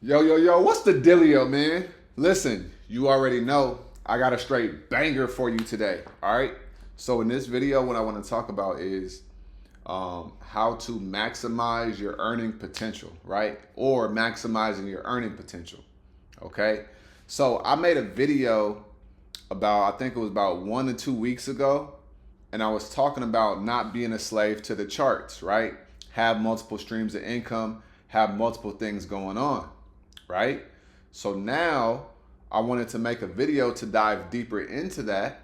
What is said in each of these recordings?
Yo, what's the dealio, man? Listen, you already know I got a straight banger for you today, all right? So in this video, what I want to talk about is how to maximize your earning potential, right? Or maximizing your earning potential, okay? So I made a video about, I think it was about 1 to 2 weeks ago, and I was talking about not being a slave to the charts, right? Have multiple streams of income, have multiple things going on, right? So now I wanted to make a video to dive deeper into that,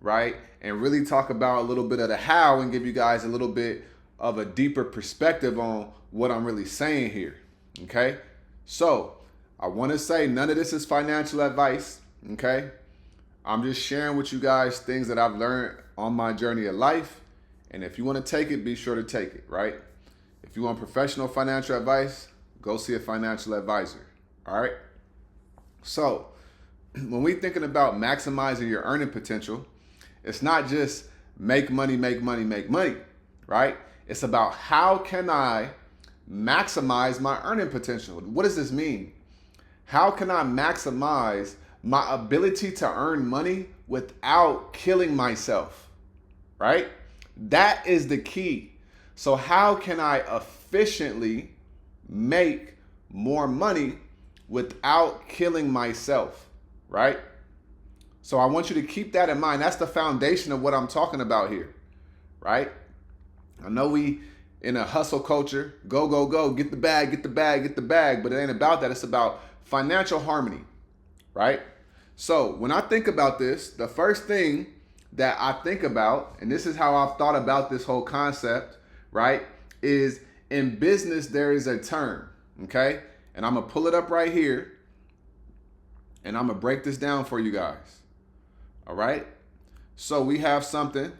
right? And really talk about a little bit of the how and give you guys a little bit of a deeper perspective on what I'm really saying here, okay? So I want to say none of this is financial advice, okay? I'm just sharing with you guys things that I've learned on my journey of life. And if you want to take it, be sure to take it, right? If you want professional financial advice, go see a financial advisor, all right? So when we're thinking about maximizing your earning potential, it's not just make money, right? It's about how can I maximize my earning potential? What does this mean? How can I maximize my ability to earn money without killing myself, right? That is the key. So how can I efficiently make more money without killing myself, right? So I want you to keep that in mind. That's the foundation of what I'm talking about here, right? I know we in a hustle culture, go, get the bag, but it ain't about that. It's about financial harmony, right? So when I think about this, the first thing that I think about, and this is how I've thought about this whole concept, right, is in business, there is a term, okay? And I'm gonna pull it up right here and I'm gonna break this down for you guys, all right? So we have something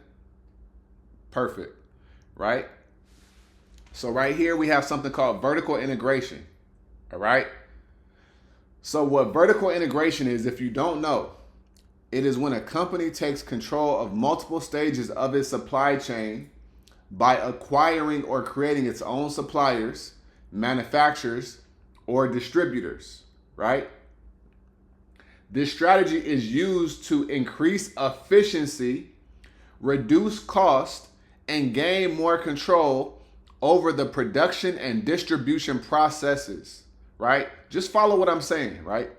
perfect, right? So right here, we have something called vertical integration, all right? So what vertical integration is, if you don't know, it is when a company takes control of multiple stages of its supply chain by acquiring or creating its own suppliers, manufacturers, or distributors, right? This strategy is used to increase efficiency, reduce cost, and gain more control over the production and distribution processes, right? Just follow what I'm saying, right?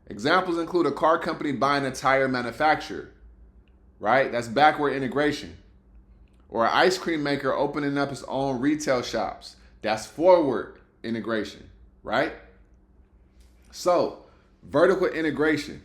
Examples include a car company buying a tire manufacturer, right? That's backward integration. Or an ice cream maker opening up his own retail shops. That's forward integration, right? So, vertical integration.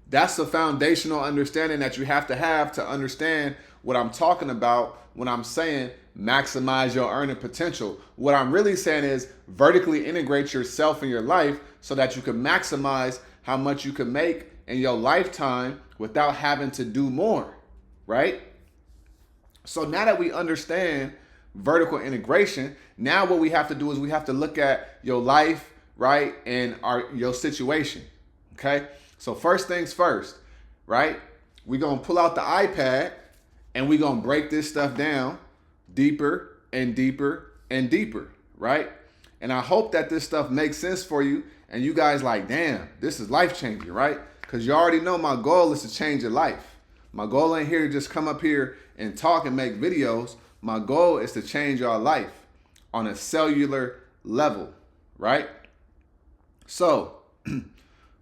That's the foundational understanding that you have to understand what I'm talking about when I'm saying maximize your earning potential. What I'm really saying is vertically integrate yourself in your life so that you can maximize how much you can make in your lifetime without having to do more, right? So now that we understand vertical integration, now what we have to do is we have to look at your life, right, and your situation, okay? So first things first, right? We're going to pull out the iPad and we're going to break this stuff down deeper and deeper and deeper, right? And I hope that this stuff makes sense for you and you guys like, damn, this is life-changing, right? Because you already know my goal is to change your life. My goal ain't here to just come up here and talk and make videos. My goal is to change your life on a cellular level, right? So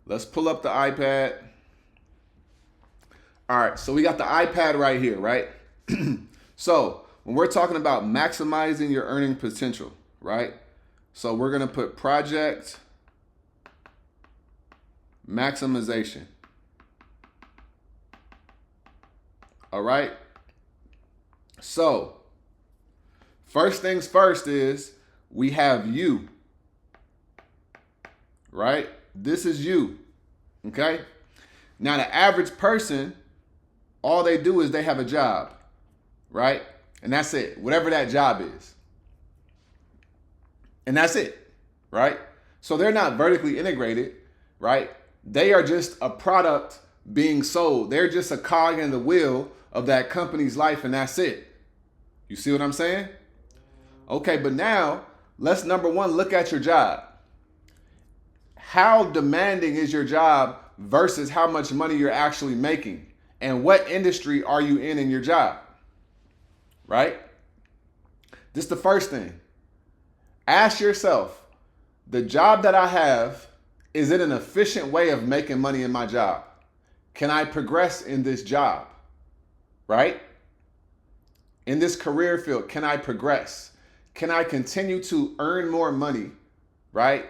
let's pull up the iPad. All right, so we got the iPad right here, right? So when we're talking about maximizing your earning potential, right? So we're gonna put project maximization. All right. So first things first is we have you, right? This is you, okay? Now the average person, all they do is they have a job, right? And that's it, whatever that job is. And that's it, right? So they're not vertically integrated, right? They are just a product being sold. They're just a cog in the wheel of that company's life, and that's it. You see what I'm saying? Okay, but now let's number one, look at your job. how demanding is your job versus how much money you're actually making, and what industry are you in your job, right? This is the first thing. Ask yourself, the job that I have, is it an efficient way of making money in my job? Can I progress in this job, right? In this career field, can I progress? Can I continue to earn more money, right?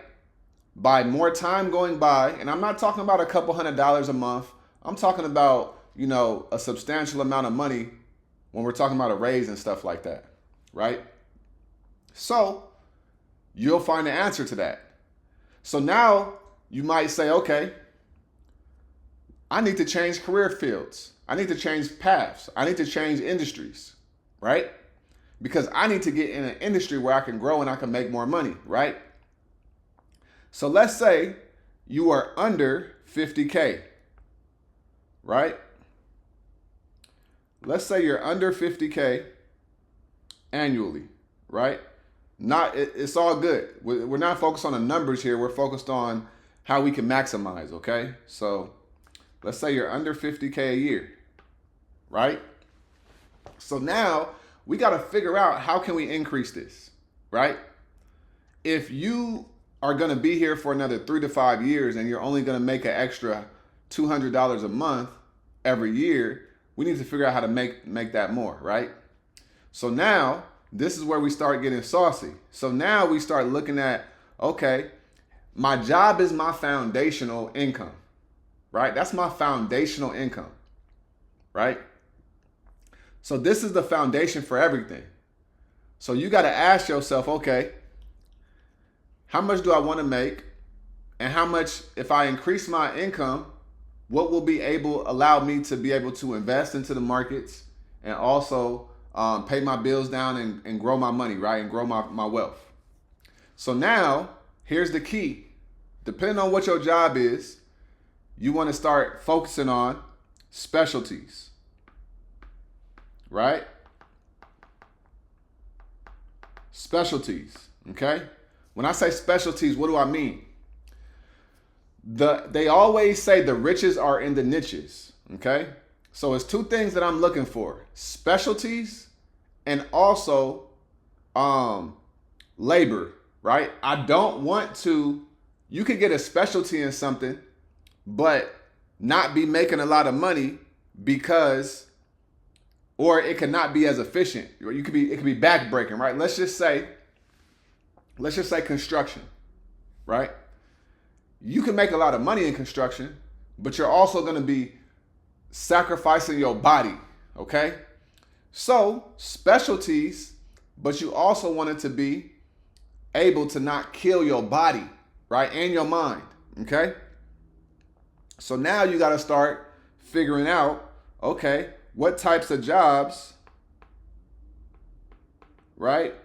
By more time going by, and I'm not talking about a couple $100s a month. I'm talking about, a substantial amount of money when we're talking about a raise and stuff like that, right? So you'll find the answer to that. So now you might say, okay, I need to change career fields. I need to change paths. I need to change industries, right? Because I need to get in an industry where I can grow and I can make more money, right? So let's say you are under 50K, right? Let's say you're under 50K annually, right? It's all good. We're not focused on the numbers here. We're focused on how we can maximize, okay? So let's say you're under 50K a year, right? So now we got to figure out, how can we increase this, right? If you are going to be here for another 3 to 5 years and you're only going to make an extra $200 a month every year, we need to figure out how to make that more, right? So now this is where we start getting saucy. So now we start looking at, okay, my job is my foundational income, right? That's my foundational income, right? So this is the foundation for everything. So you got to ask yourself, okay, how much do I want to make? And how much, if I increase my income, what will allow me to be able to invest into the markets and also pay my bills down and grow my money, right? And grow my wealth. So now, here's the key. Depending on what your job is, you want to start focusing on specialties, right? Specialties, okay? When I say specialties, what do I mean? They always say the riches are in the niches, okay? So it's two things that I'm looking for: specialties and also labor, right? I don't want to, you could get a specialty in something, but not be making a lot of money or it could not be as efficient. It could be backbreaking, right? Let's just say construction, right? You can make a lot of money in construction, but you're also going to be sacrificing your body, okay? So specialties, but you also want it to be able to not kill your body, right? And your mind, okay? So now you got to start figuring out, okay, what types of jobs, right,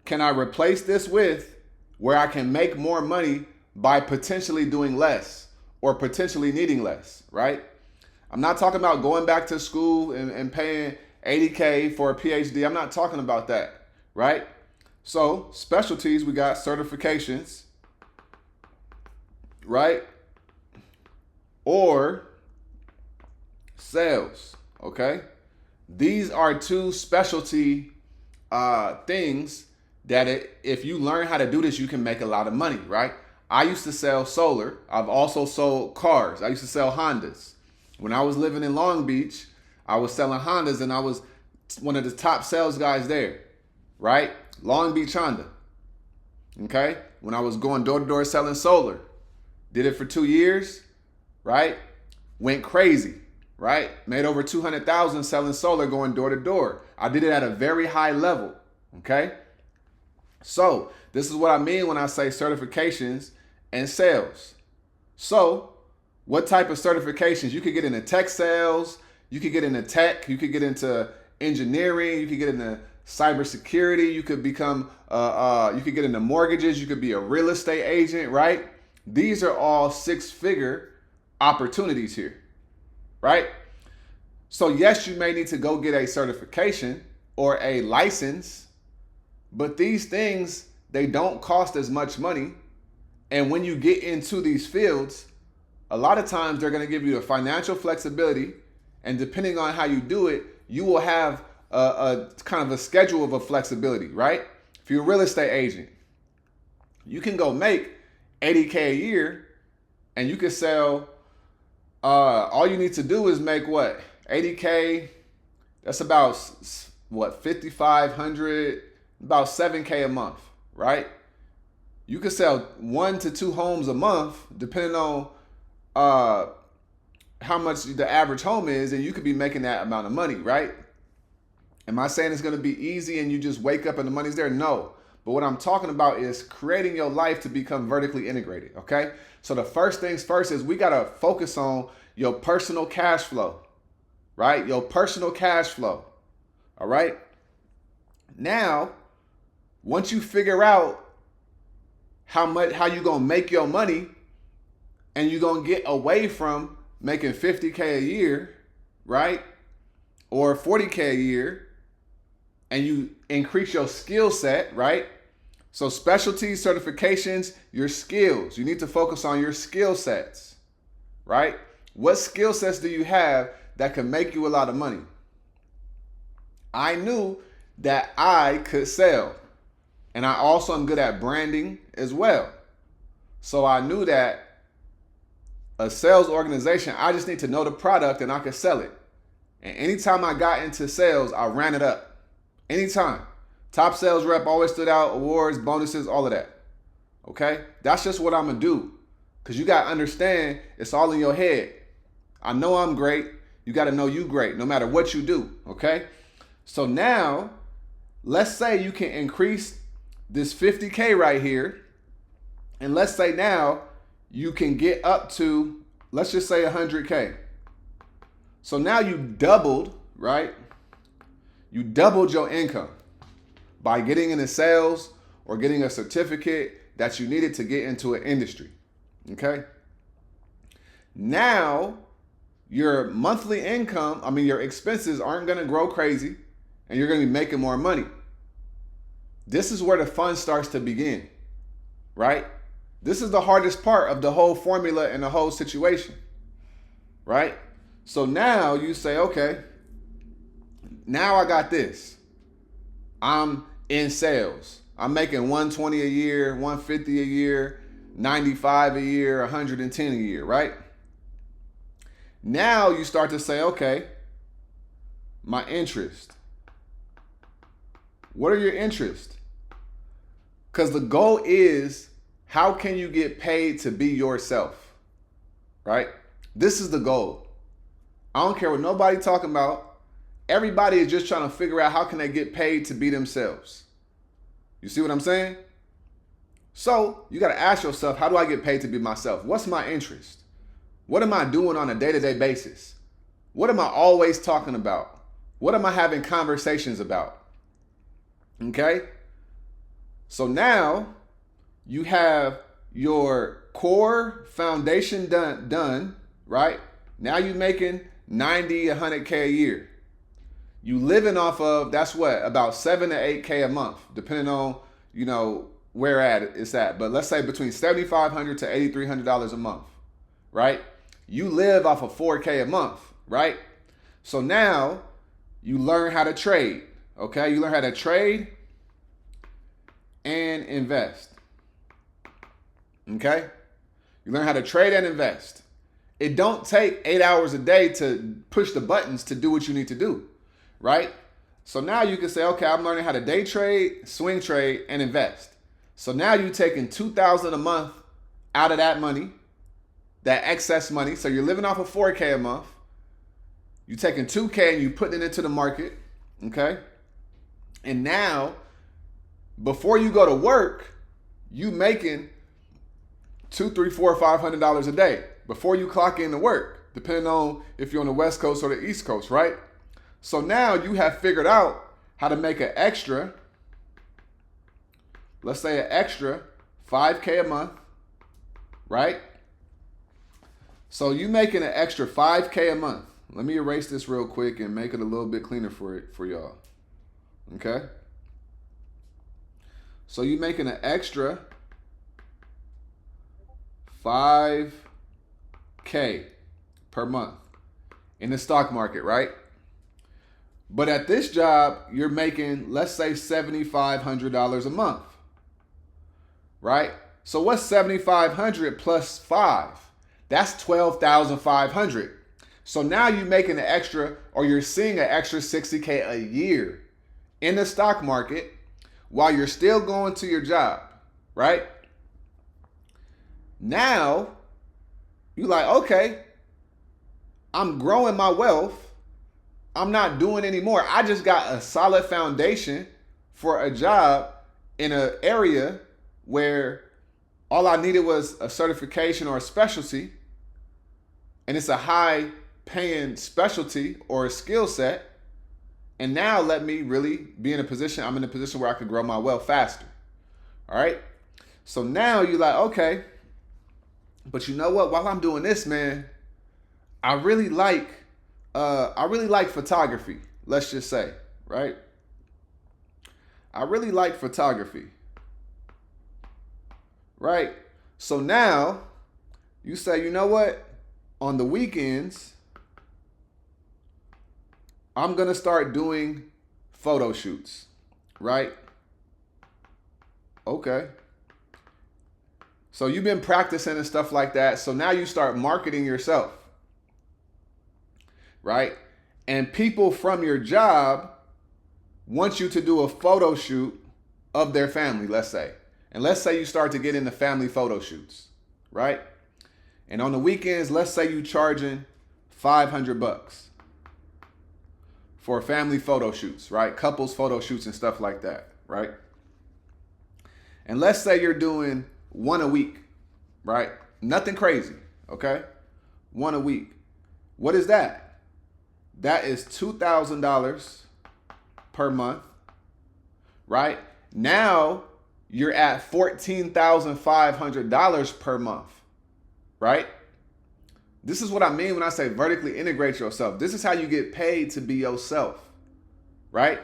can I replace this with, where I can make more money by potentially doing less or potentially needing less, right? I'm not talking about going back to school and paying $80K for a PhD. I'm not talking about that, right? So specialties, we got certifications, right? Or sales, okay? These are two specialty things that if you learn how to do this, you can make a lot of money, right? I used to sell solar. I've also sold cars. I used to sell Hondas. When I was living in Long Beach, I was selling Hondas and I was one of the top sales guys there, right? Long Beach Honda, okay? When I was going door to door selling solar, did it for 2 years, right? Went crazy, right? Made over 200,000 selling solar going door to door. I did it at a very high level, okay? So this is what I mean when I say certifications and sales. So what type of certifications? You could get into tech sales, you could get into tech, you could get into engineering, you could get into cybersecurity, you could become, you could get into mortgages, you could be a real estate agent, right? These are all 6-figure opportunities here, right? So yes, you may need to go get a certification or a license, but these things, they don't cost as much money And when you get into these fields, a lot of times they're going to give you the financial flexibility, and depending on how you do it, you will have a kind of a schedule of a flexibility, right? If you're a real estate agent, you can go make $80K a year, and you can sell. All you need to do is make what, $80K. That's about what, 5,500, about $7K a month, right? You can sell 1 to 2 homes a month, depending on how much the average home is, and you could be making that amount of money, right? Am I saying it's going to be easy and you just wake up and the money's there? No. But what I'm talking about is creating your life to become vertically integrated, okay? So the first things first is we got to focus on your personal cash flow, right? Your personal cash flow, all right? Now, once you figure out how you're going to make your money, and you're going to get away from making 50K a year, right? Or 40K a year, and you increase your skill set, right? So specialties, certifications, your skills. You need to focus on your skill sets, right? What skill sets do you have that can make you a lot of money? I knew that I could sell, and I also am good at branding as well. So I knew that a sales organization, I just need to know the product and I could sell it. And anytime I got into sales, I ran it up. Anytime. Top sales rep, always stood out, awards, bonuses, all of that. Okay? That's just what I'm going to do. Because you got to understand, it's all in your head. I know I'm great. You got to know you great, no matter what you do. Okay? So now, let's say you can increase this 50K right here. And let's say now you can get up to, let's just say 100K. So now you doubled, right? You doubled your income by getting into sales or getting a certificate that you needed to get into an industry, okay? Now, your monthly income, your expenses aren't gonna grow crazy, and you're gonna be making more money. This is where the fun starts to begin, right? This is the hardest part of the whole formula and the whole situation, right? So now you say, okay, now I got this. I'm in sales. I'm making 120 a year, 150 a year, 95 a year, 110 a year, right? Now you start to say, okay, my interest. What are your interests? Because the goal is, how can you get paid to be yourself, right? This is the goal. I don't care what nobody talking about. Everybody is just trying to figure out how can they get paid to be themselves. You see what I'm saying? So you got to ask yourself, how do I get paid to be myself? What's my interest? What am I doing on a day-to-day basis? What am I always talking about? What am I having conversations about? Okay? So now you have your core foundation done, right? Now you're making 90, 100K a year. You living off of, that's what, about 7 to 8K a month, depending on, where it's at. But let's say between $7,500 to $8,300 a month, right? You live off of 4K a month, right? So now you learn how to trade, okay? You learn how to trade and invest, okay? You learn how to trade and invest. It don't take 8 hours a day to push the buttons to do what you need to do, right? So now you can say, okay, I'm learning how to day trade, swing trade, and invest. So now you're taking $2,000 a month out of that money, that excess money. So you're living off of 4K a month. You're taking 2K and you're putting it into the market, okay? And now, before you go to work, you making $200, $300, $400, $500 a day before you clock in to work, depending on if you're on the West Coast or the East Coast, right? So now you have figured out how to make an extra, let's say an extra 5K a month, right? So you making an extra 5K a month. Let me erase this real quick and make it a little bit cleaner for y'all. Okay? So you making an extra 5K per month in the stock market, right? But at this job, you're making, let's say, $7,500 a month, right? So what's 7,500 plus 5? That's 12,500. So now you're making an extra, or you're seeing an extra 60K a year in the stock market while you're still going to your job, right? Now, you're like, okay, I'm growing my wealth. I'm not doing anymore. I just got a solid foundation for a job in an area where all I needed was a certification or a specialty, and it's a high paying specialty or a skill set. And now let me really be in a position, I'm in a position where I can grow my wealth faster. All right. So now you're like, okay, but you know what? While I'm doing this, man, I really like photography. Let's just say, right? I really like photography, right? So now you say, you know what? On the weekends, I'm going to start doing photo shoots, right? Okay. So you've been practicing and stuff like that. So now you start marketing yourself, right? And people from your job want you to do a photo shoot of their family, let's say. And let's say you start to get into family photo shoots, right? And on the weekends, let's say you charging $500 for family photo shoots, right? Couples photo shoots and stuff like that, right? And let's say you're doing one a week, right? Nothing crazy, okay? One a week. What is that? That is $2,000 per month, right? Now you're at $14,500 per month, right? This is what I mean when I say vertically integrate yourself. This is how you get paid to be yourself, right?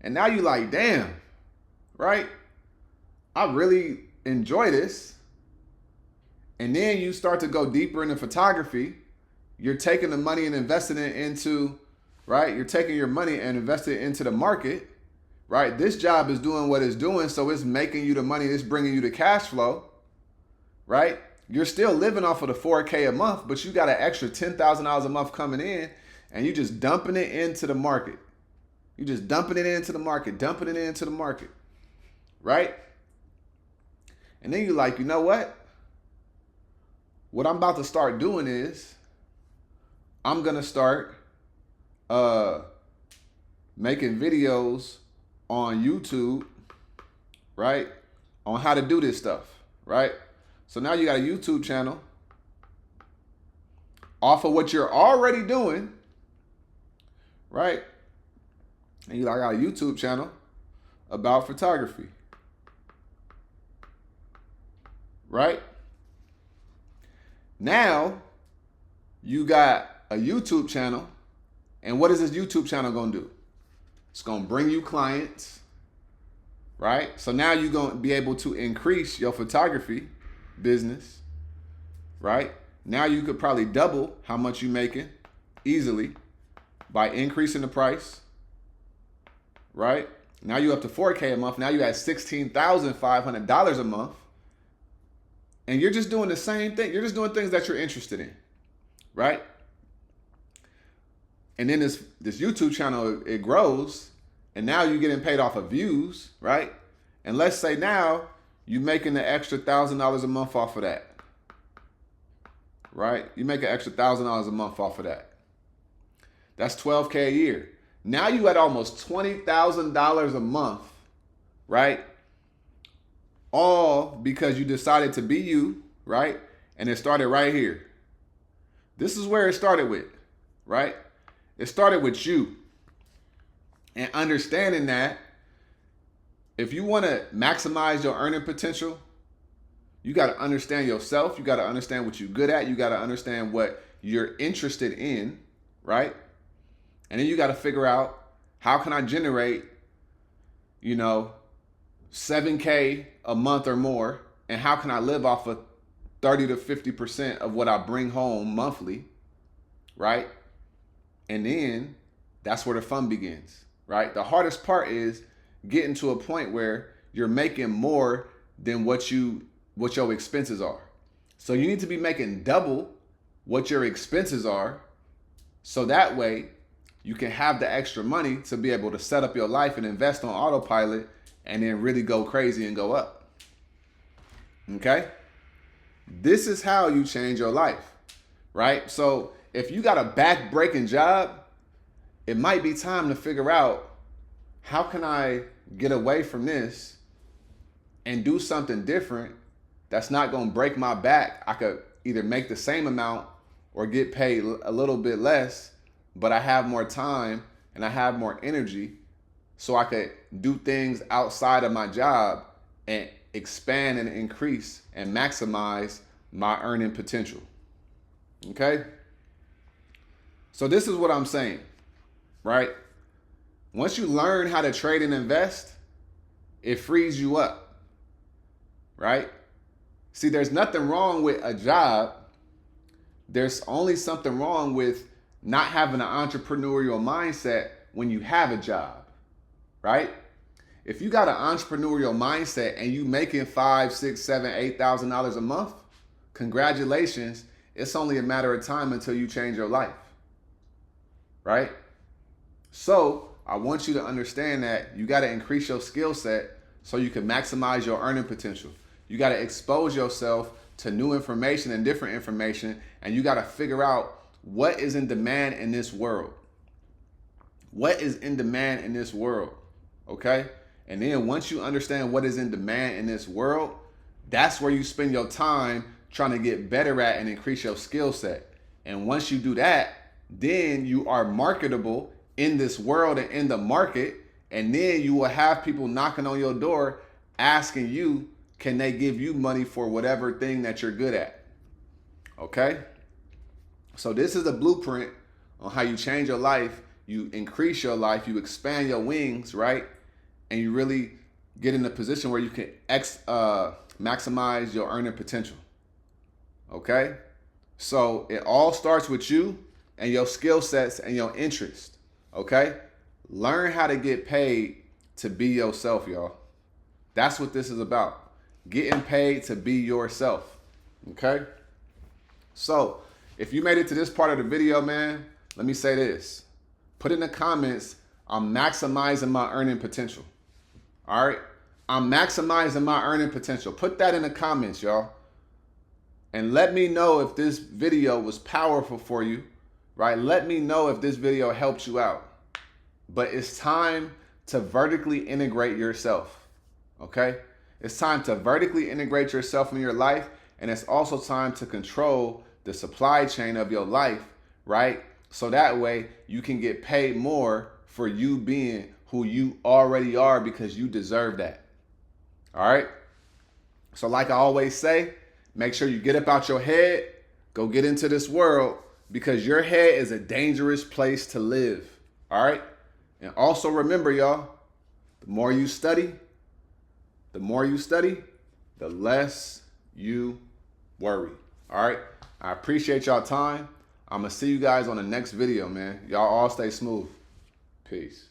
And now you like, damn, right? I really enjoy this. And then you start to go deeper into photography. You're taking the money and investing it into, right? You're taking your money and investing it into the market, right? This job is doing what it's doing, so it's making you the money, it's bringing you the cash flow, right? You're still living off of the 4K a month, but you got an extra $10,000 a month coming in, and you just dumping it into the market. You just dumping it into the market, dumping it into the market, right? And then you're like, you know what? What I'm about to start doing is I'm going to start making videos on YouTube, right? On how to do this stuff, right? So now you got a YouTube channel off of what you're already doing, right? And you like, I got a YouTube channel about photography, right? Now you got a YouTube channel, and what is this YouTube channel gonna do? It's gonna bring you clients, right? So now you're gonna be able to increase your photography business, right? Now you could probably double how much you're making easily by increasing the price, right? Now you up to 4K a month. Now you at $16,500 a month. And you're just doing the same thing. You're just doing things that you're interested in, right? And then this YouTube channel, it grows, and now you're getting paid off of views, right? And let's say now you're making an extra $1,000 a month off of that, right? You make an extra $1,000 a month off of that. That's $12K a year. Now you at almost $20,000 a month, right? All because you decided to be you, right? And it started right here. This is where it started with, right? It started with you. And understanding that if you want to maximize your earning potential, you got to understand yourself. You got to understand what you're good at. You got to understand what you're interested in, right? And then you got to figure out, how can I generate, 7K a month or more, And how can I live off of 30 to 50% of what I bring home monthly, right? And then that's where the fun begins, right? The hardest part is getting to a point where you're making more than what your expenses are. So you need to be making double what your expenses are, so that way you can have the extra money to be able to set up your life and invest on autopilot and then really go crazy and go up. Okay? This is how you change your life, right? So if you got a back-breaking job, it might be time to figure out, how can I get away from this and do something different that's not going to break my back? I could either make the same amount or get paid a little bit less, but I have more time and I have more energy, so I could do things outside of my job and expand and increase and maximize my earning potential. Okay? So this is what I'm saying, right? Once you learn how to trade and invest, it frees you up, right? See, there's nothing wrong with a job. There's only something wrong with not having an entrepreneurial mindset when you have a job, right? If you got an entrepreneurial mindset and you making $5,000, $6,000, $7,000, $8,000 a month, congratulations. It's only a matter of time until you change your life, right? So I want you to understand that you got to increase your skill set so you can maximize your earning potential. You got to expose yourself to new information and different information, and you got to figure out what is in demand in this world. What is in demand in this world, okay? And then once you understand what is in demand in this world, that's where you spend your time trying to get better at and increase your skill set. And once you do that, then you are marketable in this world and in the market, and then you will have people knocking on your door asking you, can they give you money for whatever thing that you're good at? Okay? So this is a blueprint on how you change your life, you increase your life, you expand your wings, right? And you really get in a position where you can maximize your earning potential. Okay? So it all starts with you and your skill sets and your interest. Okay? Learn how to get paid to be yourself, y'all. That's what this is about. Getting paid to be yourself. Okay? So if you made it to this part of the video, man, let me say this. Put in the comments, I'm maximizing my earning potential. All right? I'm maximizing my earning potential. Put that in the comments, y'all. And let me know if this video was powerful for you, right? Let me know if this video helped you out. But it's time to vertically integrate yourself, okay? It's time to vertically integrate yourself in your life, and it's also time to control the supply chain of your life, right? So that way you can get paid more for you being who you already are, because you deserve that. All right? So like I always say, make sure you get up out your head, go get into this world, because your head is a dangerous place to live. All right? And also remember, y'all, the more you study, the less you worry. All right? I appreciate y'all time. I'm going to see you guys on the next video, man. Y'all all stay smooth. Peace.